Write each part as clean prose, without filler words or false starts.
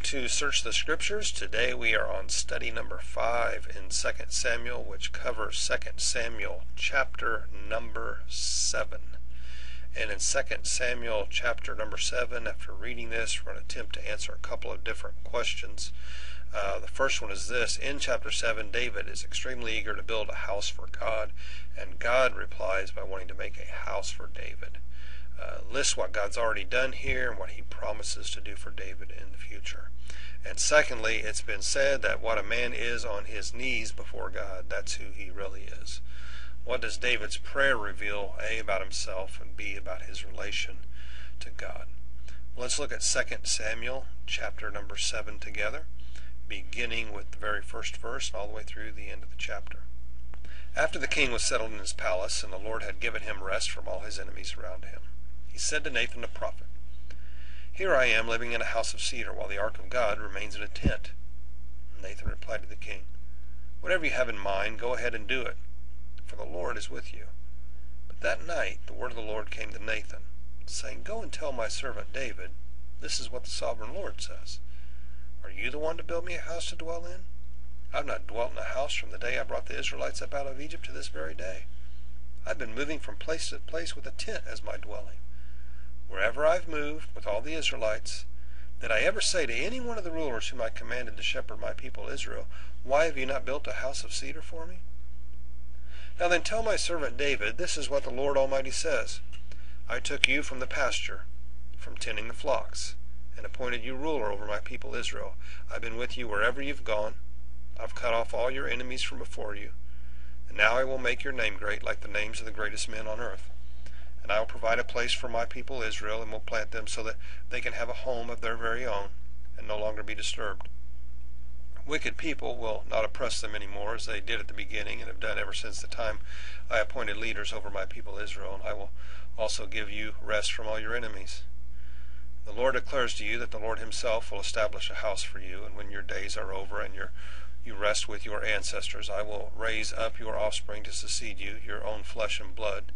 to Search the Scriptures. Today we are on study number 5 in 2 Samuel, which covers 2 Samuel chapter number 7. And in 2 Samuel chapter number 7, after reading this, we're going to attempt to answer a couple of different questions. The first one is this. In chapter 7, David is extremely eager to build a house for God, and God replies by wanting to make a house for David. Lists what God's already done here and what he promises to do for David in the future. And secondly, it's been said that what a man is on his knees before God, that's who he really is. What does David's prayer reveal, A, about himself, and B, about his relation to God? Let's look at 2 Samuel chapter number 7 together, beginning with the very first verse all the way through the end of the chapter. After the king was settled in his palace, and the Lord had given him rest from all his enemies around him, he said to Nathan the prophet, "Here I am living in a house of cedar, while the ark of God remains in a tent." Nathan replied to the king, "Whatever you have in mind, go ahead and do it, for the Lord is with you." But that night the word of the Lord came to Nathan, saying, "Go and tell my servant David, this is what the sovereign Lord says. Are you the one to build me a house to dwell in? I've not dwelt in a house from the day I brought the Israelites up out of Egypt to this very day. I've been moving from place to place with a tent as my dwelling. Wherever I've moved with all the Israelites, did I ever say to any one of the rulers whom I commanded to shepherd my people Israel, 'Why have you not built a house of cedar for me?' Now then tell my servant David, this is what the Lord Almighty says. I took you from the pasture, from tending the flocks, and appointed you ruler over my people Israel. I've been with you wherever you've gone. I've cut off all your enemies from before you. And now I will make your name great like the names of the greatest men on earth. And I will provide a place for my people Israel, and will plant them so that they can have a home of their very own, and no longer be disturbed. Wicked people will not oppress them anymore, as they did at the beginning, and have done ever since the time I appointed leaders over my people Israel, and I will also give you rest from all your enemies. The Lord declares to you that the Lord himself will establish a house for you, and when your days are over and you rest with your ancestors, I will raise up your offspring to succeed you, your own flesh and blood,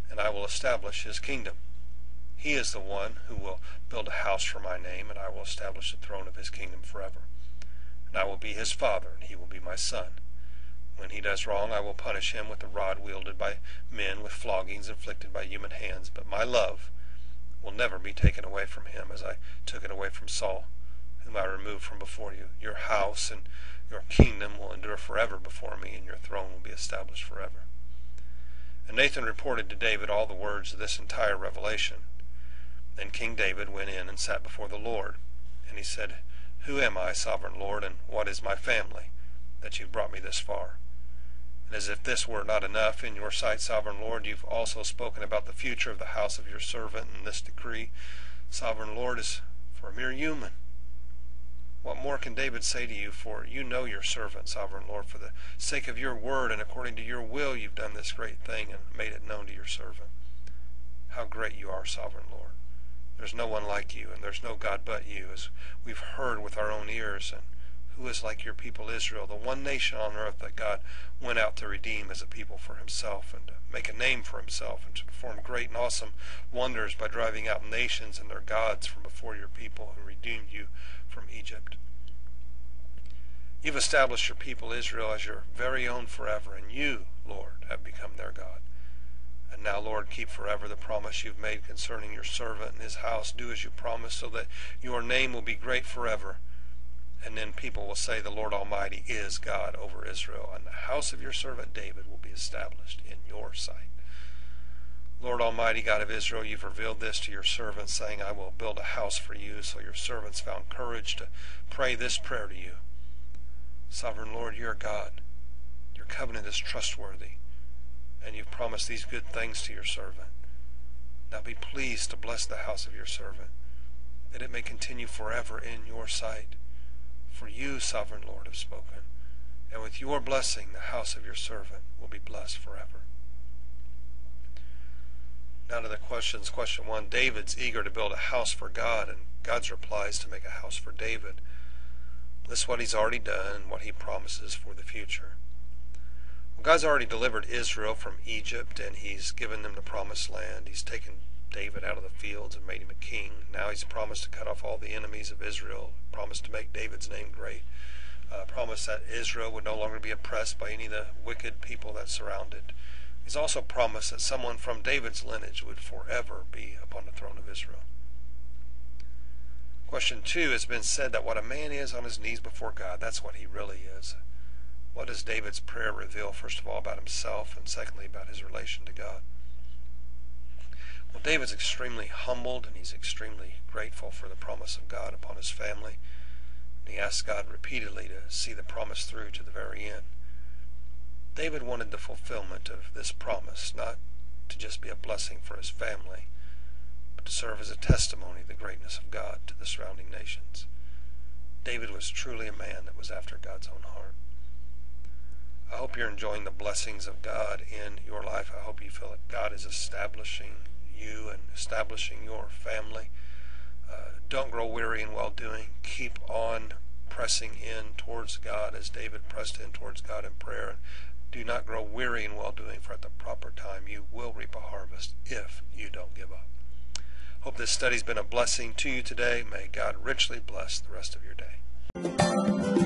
and I will establish his kingdom. He is the one who will build a house for my name, and I will establish the throne of his kingdom forever. And I will be his father, and he will be my son. When he does wrong, I will punish him with the rod wielded by men, with floggings inflicted by human hands. But my love will never be taken away from him, as I took it away from Saul, whom I removed from before you. Your house and your kingdom will endure forever before me, and your throne will be established forever." And Nathan reported to David all the words of this entire revelation. Then King David went in and sat before the Lord, and he said, "Who am I, sovereign Lord, and what is my family, that you've brought me this far? And as if this were not enough in your sight, sovereign Lord, you've also spoken about the future of the house of your servant, and this decree, sovereign Lord, is for a mere human. What more can David say to you? For you know your servant, sovereign Lord. For the sake of your word and according to your will, you've done this great thing and made it known to your servant. How great you are, sovereign Lord. There's no one like you, and there's no God but you, as we've heard with our own ears. And who is like your people Israel, the one nation on earth that God went out to redeem as a people for himself, and to make a name for himself, and to perform great and awesome wonders by driving out nations and their gods from before your people, who redeemed you from Egypt. You've established your people Israel as your very own forever, and you, Lord, have become their God. And now, Lord, keep forever the promise you've made concerning your servant and his house. Do as you promised, so that your name will be great forever. And then people will say, the Lord Almighty is God over Israel, and the house of your servant David will be established in your sight. Lord Almighty, God of Israel, you've revealed this to your servants, saying, I will build a house for you. So your servants found courage to pray this prayer to you. Sovereign Lord, you're God. Your covenant is trustworthy, and you've promised these good things to your servant. Now be pleased to bless the house of your servant, that it may continue forever in your sight. For you, sovereign Lord, have spoken, and with your blessing the house of your servant will be blessed forever. Now to the questions. Question 1, David's eager to build a house for God, and God's reply is to make a house for David. Lists what he's already done and what he promises for the future. Well, God's already delivered Israel from Egypt, and he's given them the promised land. He's taken David out of the fields and made him a king. Now he's promised to cut off all the enemies of Israel, promised to make David's name great, promised that Israel would no longer be oppressed by any of the wicked people that surround it. He's also promised that someone from David's lineage would forever be upon the throne of Israel. Question 2, it's been said that what a man is on his knees before God, that's what he really is. What does David's prayer reveal, first of all, about himself, and secondly, about his relation to God? Well, David's extremely humbled, and he's extremely grateful for the promise of God upon his family. And he asks God repeatedly to see the promise through to the very end. David wanted the fulfillment of this promise, not to just be a blessing for his family, but to serve as a testimony of the greatness of God to the surrounding nations. David was truly a man that was after God's own heart. I hope you're enjoying the blessings of God in your life. I hope you feel that God is establishing you and establishing your family. Don't grow weary in well-doing. Keep on pressing in towards God as David pressed in towards God in prayer. And do not grow weary in well-doing, for at the proper time you will reap a harvest if you don't give up. Hope this study's been a blessing to you today. May God richly bless the rest of your day.